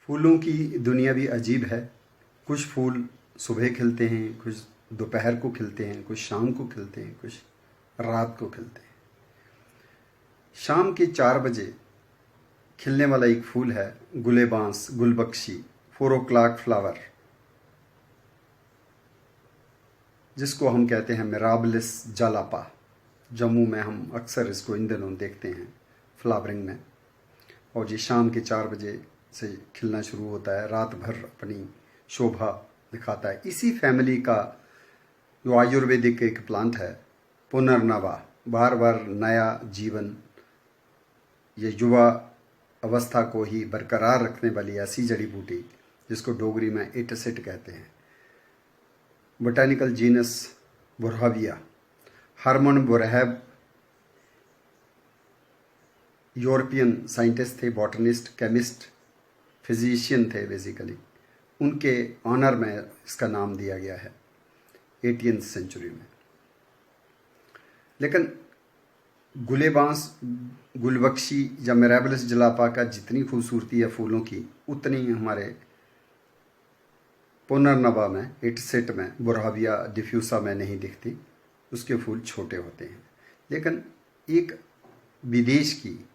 फूलों की दुनिया भी अजीब है। कुछ फूल सुबह खिलते हैं, कुछ दोपहर को खिलते हैं, कुछ शाम को खिलते हैं, कुछ रात को खिलते हैं। शाम के 4 बजे खिलने वाला एक फूल है गुलेबांस गुलबख्शी 4 o'clock फ्लावर, जिसको हम कहते हैं मिराबलिस जालापा। जम्मू में हम अक्सर इसको इन दिनों देखते हैं फ्लावरिंग में। और ये शाम के 4 बजे से खिलना शुरू होता है, रात भर अपनी शोभा दिखाता है। इसी फैमिली का जो आयुर्वेदिक एक प्लांट है पुनर्नवा, बार बार नया जीवन, ये युवा अवस्था को ही बरकरार रखने वाली ऐसी जड़ी बूटी जिसको डोगरी में इटसिट कहते हैं। Botanical genus Boerhavia. Herman Boerhaave European scientist थे, बॉटनिस्ट, केमिस्ट, फिजिशियन थे बेसिकली। उनके ऑनर में इसका नाम दिया गया है 18वीं सेंचुरी में। लेकिन गुलेबांस गुलबख्शी या मिराबलिस जलापा का जितनी खूबसूरती है फूलों की, उतनी हमारे पुनर्नवा में, इटसेट में, बुरहाविया डिफ्यूसा में नहीं दिखती। उसके फूल छोटे होते हैं। लेकिन एक विदेश की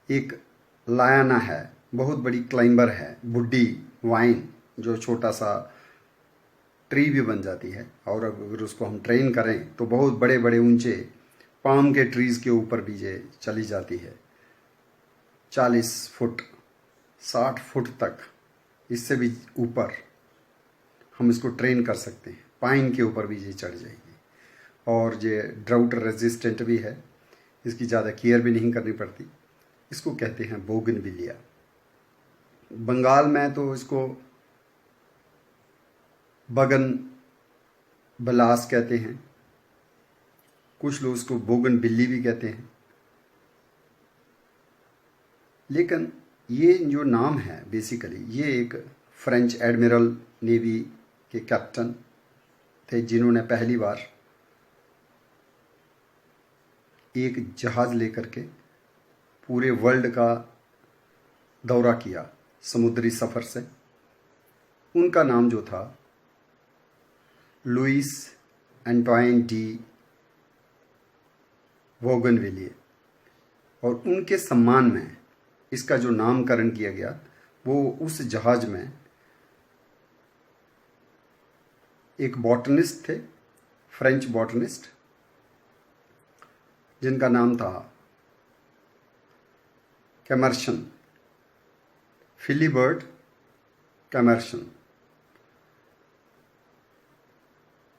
एक लायाना है, बहुत बड़ी क्लाइंबर है, बुड्डी वाइन, जो छोटा सा ट्री भी बन जाती है। और अगर उसको हम ट्रेन करें तो बहुत बड़े बड़े ऊंचे पाम के ट्रीज़ के ऊपर भी ये चली जाती है, 40 फुट 60 फुट तक, इससे भी ऊपर हम इसको ट्रेन कर सकते हैं। पाइन के ऊपर भी ये चढ़ जाएगी। और ये ड्राउट रेजिस्टेंट भी है, इसकी ज़्यादा केयर भी नहीं करनी पड़ती। इसको कहते हैं बोगनविलिया। बंगाल में तो इसको बगन बलास कहते हैं, कुछ लोग इसको बोगन बिल्ली भी कहते हैं। लेकिन ये जो नाम है बेसिकली, ये एक फ्रेंच एडमिरल नेवी के कैप्टन थे जिन्होंने पहली बार एक जहाज़ लेकर के पूरे वर्ल्ड का दौरा किया समुद्री सफ़र से। उनका नाम जो था लुइस एंटोइन डी बोगनविलिए। और उनके सम्मान में इसका जो नामकरण किया गया, वो उस जहाज़ में एक बॉटनिस्ट थे, फ्रेंच बॉटनिस्ट, जिनका नाम था कैमर्शन, फिलीबर्ट कैमर्शन।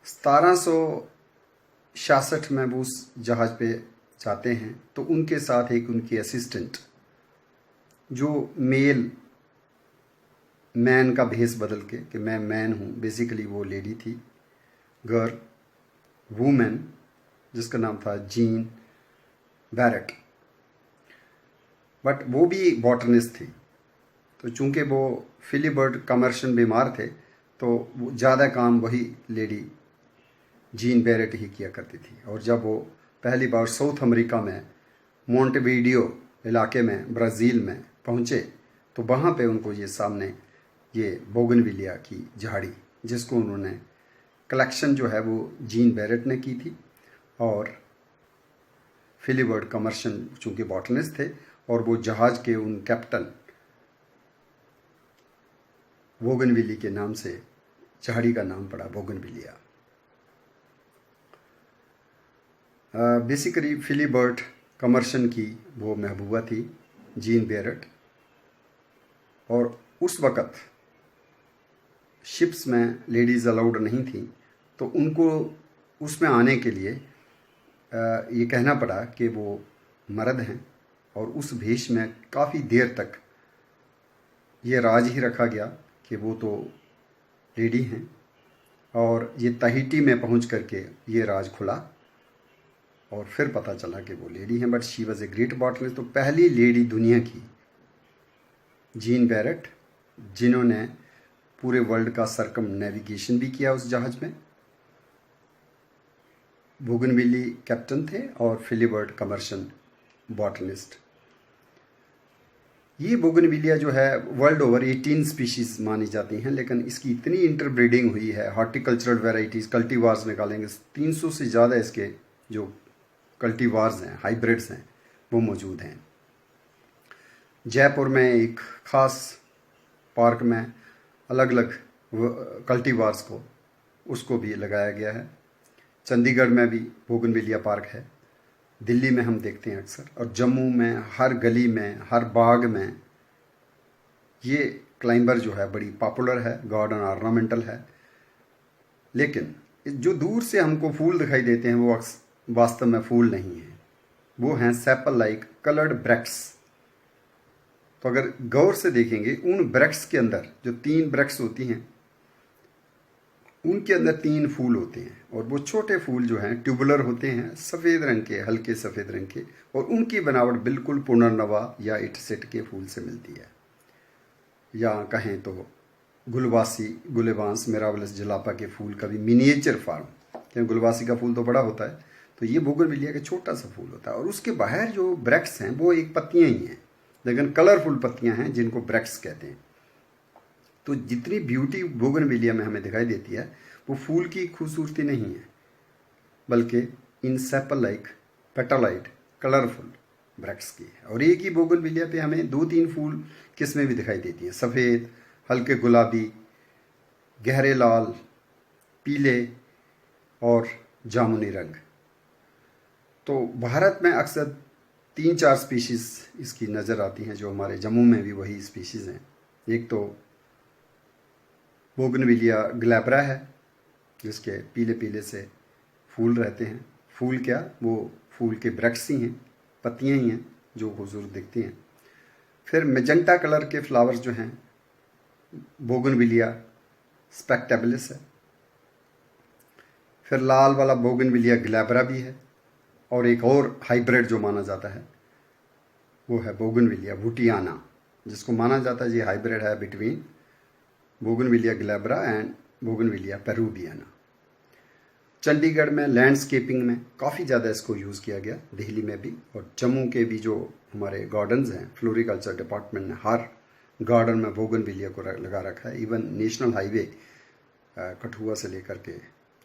1766 में वो उस जहाज़ पे जाते हैं तो उनके साथ एक उनकी असिस्टेंट, जो मेल मैन का भेष बदल के कि मैं मैन हूँ, बेसिकली वो लेडी थी, गर्ल, वूमेन, जिसका नाम था जीन बैरेट। बट वो भी बॉटनिस्ट थी। तो चूंकि वो फिलीबर्ट कमर्शन बीमार थे तो वो ज़्यादा काम वही लेडी जीन बैरेट ही किया करती थी। और जब वो पहली बार साउथ अमेरिका में मोंटेवीडियो इलाके में ब्राज़ील में पहुँचे तो वहाँ पे उनको ये सामने ये बोगनविलिया की झाड़ी, जिसको उन्होंने कलेक्शन जो है वो जीन बैरेट ने की थी, और फिलीबर्ट कमर्शन चूँकि बॉटनिस्ट थे और वो जहाज़ के उन कैप्टन बोगनविली के नाम से झाड़ी का नाम पड़ा बोगनविलिया। बेसिकली फिलीबर्ट कमर्शन की वो महबूबा थी जीन बैरेट। और उस वक़्त शिप्स में लेडीज़ अलाउड नहीं थी, तो उनको उसमें आने के लिए ये कहना पड़ा कि वो मर्द हैं। और उस भेष में काफ़ी देर तक ये राज ही रखा गया कि वो तो लेडी हैं। और ये तहिटी में पहुंच करके ये राज खुला और फिर पता चला कि वो लेडी हैं। But she was a great botanist. तो पहली लेडी दुनिया की जीन बैरेट, जिन्होंने पूरे वर्ल्ड का सर्कम नेविगेशन भी किया उस जहाज़ में। बोगनविली कैप्टन थे और फिलीबर्ट कमर्शन बॉटनिस्ट। ये बोगनविलिया जो है वर्ल्ड ओवर 18 स्पीशीज मानी जाती हैं, लेकिन इसकी इतनी इंटरब्रीडिंग हुई है, हॉर्टिकल्चरल वेराइटीज कल्टीवार्स निकालेंगे 300 से ज़्यादा इसके जो कल्टीवार्स हैं, हाइब्रिड्स हैं, वो मौजूद हैं। जयपुर में एक ख़ास पार्क में अलग अलग कल्टीवार्स को उसको भी लगाया गया है। चंडीगढ़ में भी बोगनविलिया पार्क है, दिल्ली में हम देखते हैं अक्सर, और जम्मू में हर गली में, हर बाग में ये क्लाइंबर जो है बड़ी पॉपुलर है, गार्डन ऑर्नामेंटल है। लेकिन जो दूर से हमको फूल दिखाई देते हैं वो वास्तव में फूल नहीं है, वो हैं सेपल लाइक कलर्ड ब्रैक्ट्स। तो अगर गौर से देखेंगे उन ब्रैक्ट्स के अंदर जो 3 ब्रैक्ट्स होती हैं उनके अंदर 3 फूल होते हैं, और वो छोटे फूल जो हैं ट्यूबुलर होते हैं, सफ़ेद रंग के, हल्के सफ़ेद रंग के, और उनकी बनावट बिल्कुल पुनर्नवा या इटसेट के फूल से मिलती है। या कहें तो गुलवासी, गुलेबांस, मिराबलस जलापा के फूल का भी मिनिएचर फार्म, क्योंकि गुलवासी का फूल तो बड़ा होता है, तो ये बोगनविलिया का छोटा सा फूल होता है। और उसके बाहर जो ब्रैक्ट्स हैं वो एक पत्तियाँ ही हैं, लेकिन कलरफुल पत्तियाँ हैं जिनको ब्रैक्ट्स कहते हैं। तो जितनी ब्यूटी बोगनविलिया में हमें दिखाई देती है वो फूल की खूबसूरती नहीं है, बल्कि इन sepal like petaloid colourful bracts की है। और एक ही बोगनविलिया पे हमें 2-3 फूल किस्में भी दिखाई देती हैं, सफ़ेद, हल्के गुलाबी, गहरे लाल, पीले और जामुनी रंग। तो भारत में अक्सर 3-4 स्पीशीज़ इसकी नज़र आती हैं, जो हमारे जम्मू में भी वही स्पीशीज़ हैं। एक तो बोगनविलिया ग्लैब्रा है, जिसके पीले पीले से फूल रहते हैं। फूल क्या, वो फूल के ब्रैक्ट्स ही हैं, पत्तियाँ ही हैं जो खूबसूरत दिखती हैं। फिर मेजेंटा कलर के फ्लावर्स जो हैं बोगनविलिया स्पेक्टेबलिस है। फिर लाल वाला बोगनविलिया ग्लैब्रा भी है, और एक और हाइब्रिड जो माना जाता है वो है बोगनविलिया वुटियाना, जिसको माना जाता है ये हाइब्रिड है between Bougainvillea glabra and Bougainvillea peruviana. Chandigarh में लैंडस्केपिंग में काफ़ी ज़्यादा इसको यूज़ किया गया, दिल्ली में भी, और जम्मू के भी जो हमारे गार्डन्स हैं, फ्लोरिकल्चर डिपार्टमेंट ने हर गार्डन में बोगनविलिया को लगा रखा है। इवन नेशनल हाईवे कठुआ से लेकर के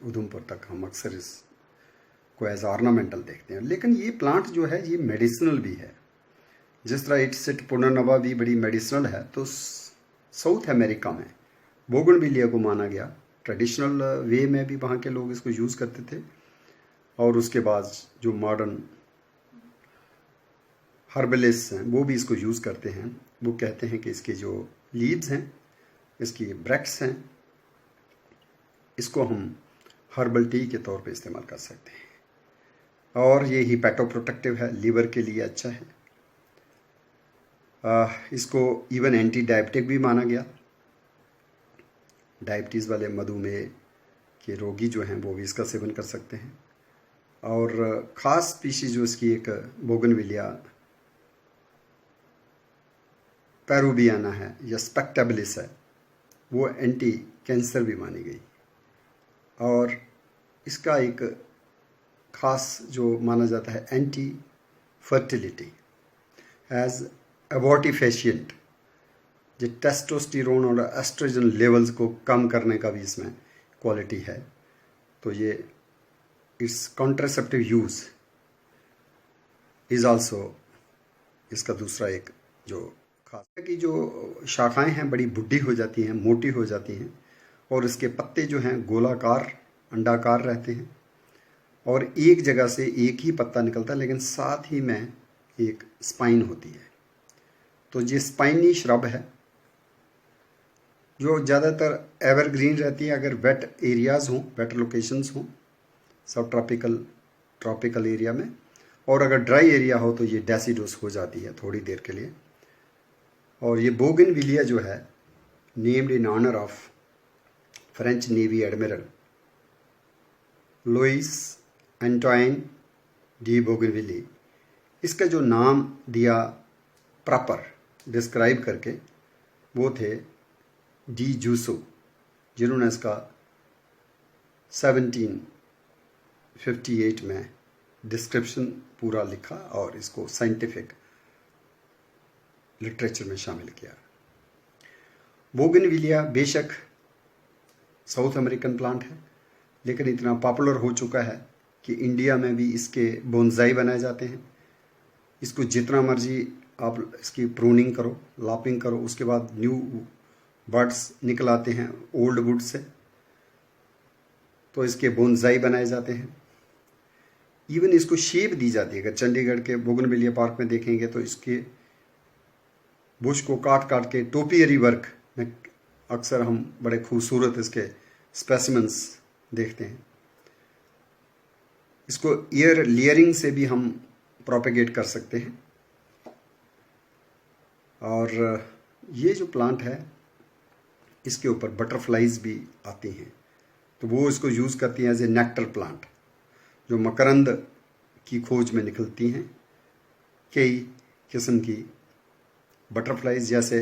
उधमपुर तक हम अक्सर इसको एज ऑर्नामेंटल देखते हैं। लेकिन ये प्लांट जो है ये मेडिसिनल भी है, जिस तरह इटसेट पुनर्नवा भी बड़ी मेडिसिनल है, तो साउथ अमेरिका में बोगनविलिया को माना गया ट्रेडिशनल वे में भी, वहाँ के लोग इसको यूज़ करते थे। और उसके बाद जो मॉडर्न हर्बलिस्ट हैं वो भी इसको यूज़ करते हैं। वो कहते हैं कि इसके जो लीव्स हैं, इसकी ब्रैक्ट्स हैं, इसको हम हर्बल टी के तौर पे इस्तेमाल कर सकते हैं। और ये हिपैटोप्रोटेक्टिव है, लीवर के लिए अच्छा है। इसको इवन एंटी डायबिटिक भी माना गया। डायबिटीज़ वाले, मधुमेह के रोगी जो हैं वो भी इसका सेवन कर सकते हैं। और ख़ास स्पीशीज जो इसकी एक बोगनविलिया पेरूवियाना है या स्पेक्टेबलिस है, वो एंटी कैंसर भी मानी गई। और इसका एक ख़ास जो माना जाता है एंटी फर्टिलिटी एज एबॉर्टिफेशिएंट, जो टेस्टोस्टेरोन और एस्ट्रोजन लेवल्स को कम करने का भी इसमें क्वालिटी है। तो ये it's contraceptive use is also इसका दूसरा एक जो खास है कि जो शाखाएं हैं बड़ी बुढ़ी हो जाती हैं, मोटी हो जाती हैं, और इसके पत्ते जो हैं गोलाकार, अंडाकार रहते हैं, और एक जगह से एक ही पत्ता निकलता है, लेकिन साथ ही में एक स्पाइन होती है। तो ये स्पाइनी श्रब है जो ज़्यादातर एवरग्रीन रहती है अगर वेट एरियाज़ हों, वेट लोकेशंस हों, सब ट्रॉपिकल एरिया में। और अगर ड्राई एरिया हो तो ये डेसिडोस हो जाती है थोड़ी देर के लिए। और ये बोगनविलिया जो है named in honour of French navy admiral Louis Antoine de Bougainville, इसका जो नाम दिया प्रॉपर डिस्क्राइब करके वो थे डी जूसो, जिन्होंने इसका 1758 में डिस्क्रिप्शन पूरा लिखा और इसको साइंटिफिक लिटरेचर में शामिल किया। बोगनविलिया बेशक साउथ अमेरिकन प्लांट है, लेकिन इतना पॉपुलर हो चुका है कि इंडिया में भी इसके बोनसाई बनाए जाते हैं। इसको जितना मर्जी आप इसकी प्रूनिंग करो, लॉपिंग करो, उसके बाद न्यू बर्ड्स निकल आते हैं ओल्ड वुड से, तो इसके बोनसाई बनाए जाते हैं। इवन इसको शेप दी जाती है। अगर चंडीगढ़ के बोगनविलिया पार्क में देखेंगे तो इसके बुश को काट काट के टोपियरी वर्क में अक्सर हम बड़े खूबसूरत इसके स्पेसिमेंस देखते हैं। इसको ईयर लेयरिंग से भी हम प्रोपेगेट कर सकते हैं। और ये जो प्लांट है इसके ऊपर बटरफ्लाइज भी आती हैं, तो वो इसको यूज़ करती हैं एज ए नेक्टर प्लांट, जो मकरंद की खोज में निकलती हैं। कई किस्म की बटरफ्लाइज जैसे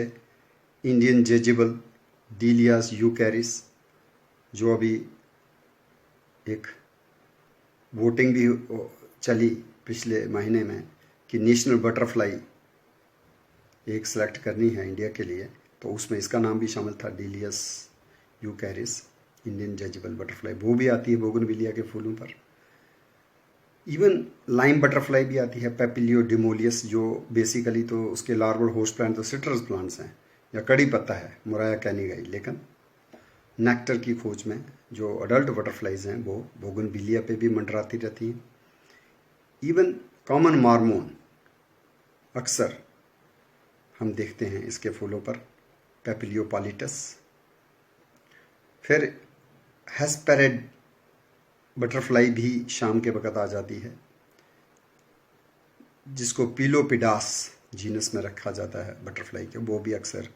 इंडियन जेजिबल, डीलियास यूकैरिस, जो अभी एक वोटिंग भी चली पिछले महीने में कि नेशनल बटरफ्लाई एक सेलेक्ट करनी है इंडिया के लिए, तो उसमें इसका नाम भी शामिल था, डीलियस यूकैरिस, इंडियन जेजिबल बटरफ्लाई। वो भी आती है बोगनविलिया के फूलों पर। इवन लाइम बटरफ्लाई भी आती है, पेपिलियो डिमोलियस, जो बेसिकली तो उसके लार्वल होस्ट प्लांट तो सिट्रस प्लांट्स हैं या कड़ी पत्ता है, मुराया कैनिगाई, लेकिन नेक्टर की खोज में जो अडल्ट बटरफ्लाइज हैं वो बोगनविलिया पे भी मंडराती रहती हैं। इवन कॉमन मार्मोन अक्सर हम देखते हैं इसके फूलों पर, पेपिलियो पॉलिटस। फिर हेस्पेरेड बटरफ्लाई भी शाम के वक़्त आ जाती है, जिसको पीलोपिडास जीनस में रखा जाता है बटरफ्लाई के, वो भी अक्सर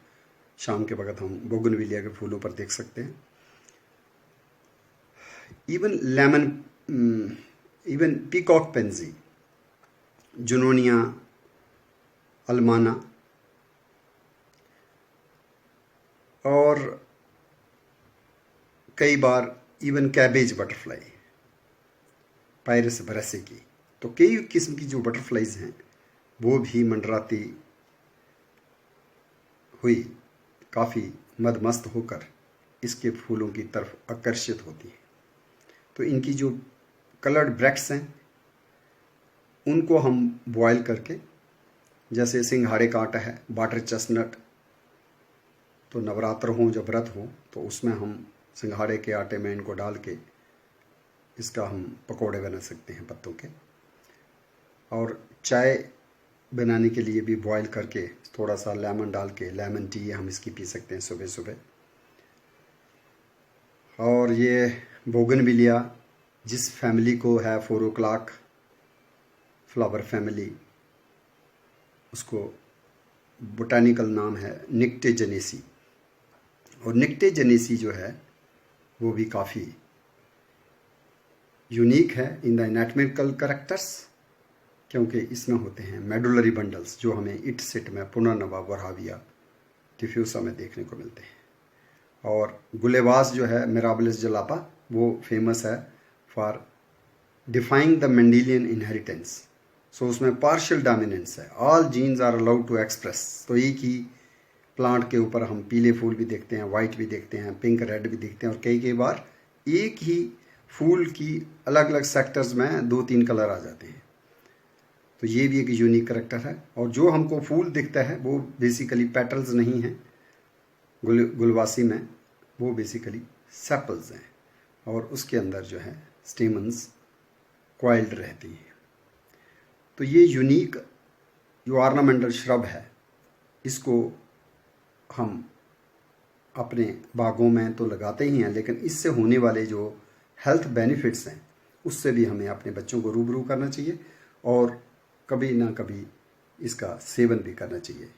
शाम के वक़्त हम बोगनविलिया के फूलों पर देख सकते हैं। इवन पीकॉक पेंजी, जुनोनिया अल्माना, और कई बार इवन कैबेज बटरफ्लाई, पायरस ब्रासिकी, तो कई किस्म की जो बटरफ्लाइज हैं वो भी मंडराती हुई काफ़ी मदमस्त होकर इसके फूलों की तरफ आकर्षित होती हैं। तो इनकी जो कलर्ड ब्रैक्ट्स हैं उनको हम बॉयल करके, जैसे सिंघाड़े का आटा है, बाटर चेस्टनट, तो नवरात्र हो जब व्रत हो तो उसमें हम सिंघाड़े के आटे में इनको डाल के इसका हम पकोड़े बना सकते हैं पत्तों के। और चाय बनाने के लिए भी बॉयल करके थोड़ा सा लेमन डाल के, लेमन टी हम इसकी पी सकते हैं सुबह सुबह। और ये बोगनविलिया जिस फैमिली को है 4 o'clock फ्लावर फैमिली, उसको बोटानिकल नाम है निक्टेजेनेसी। और निक्टेजेनेसी जो है वो भी काफ़ी यूनिक है इन द एनाटॉमिकल कैरेक्टर्स, क्योंकि इसमें होते हैं मेडुलरी बंडल्स जो हमें इटसिट में पुनर्नवा बोराविया डिफ्यूसा में देखने को मिलते हैं। और गुलेवास जो है मिराबिलिस जलापा, वो फेमस है for defying the Mendelian inheritance. So उसमें पार्शियल डोमिनेंस है, all genes are allowed to express. तो एक ही प्लांट के ऊपर हम पीले फूल भी देखते हैं, वाइट भी देखते हैं, पिंक रेड भी देखते हैं, और कई बार एक ही फूल की अलग अलग सेक्टर्स में 2-3 कलर आ जाते हैं। तो ये भी एक यूनिक करेक्टर है। और जो हमको फूल दिखता है वो बेसिकली पेटल्स नहीं हैं गुलवासी में, वो बेसिकली सेपल्स हैं, और उसके अंदर जो है स्टेमन्स कॉइल्ड रहती हैं। तो ये यूनिक जो ऑर्नामेंटल श्रब है, इसको हम अपने बागों में तो लगाते ही हैं, लेकिन इससे होने वाले जो हेल्थ बेनिफिट्स हैं उससे भी हमें अपने बच्चों को रूबरू करना चाहिए और कभी ना कभी इसका सेवन भी करना चाहिए।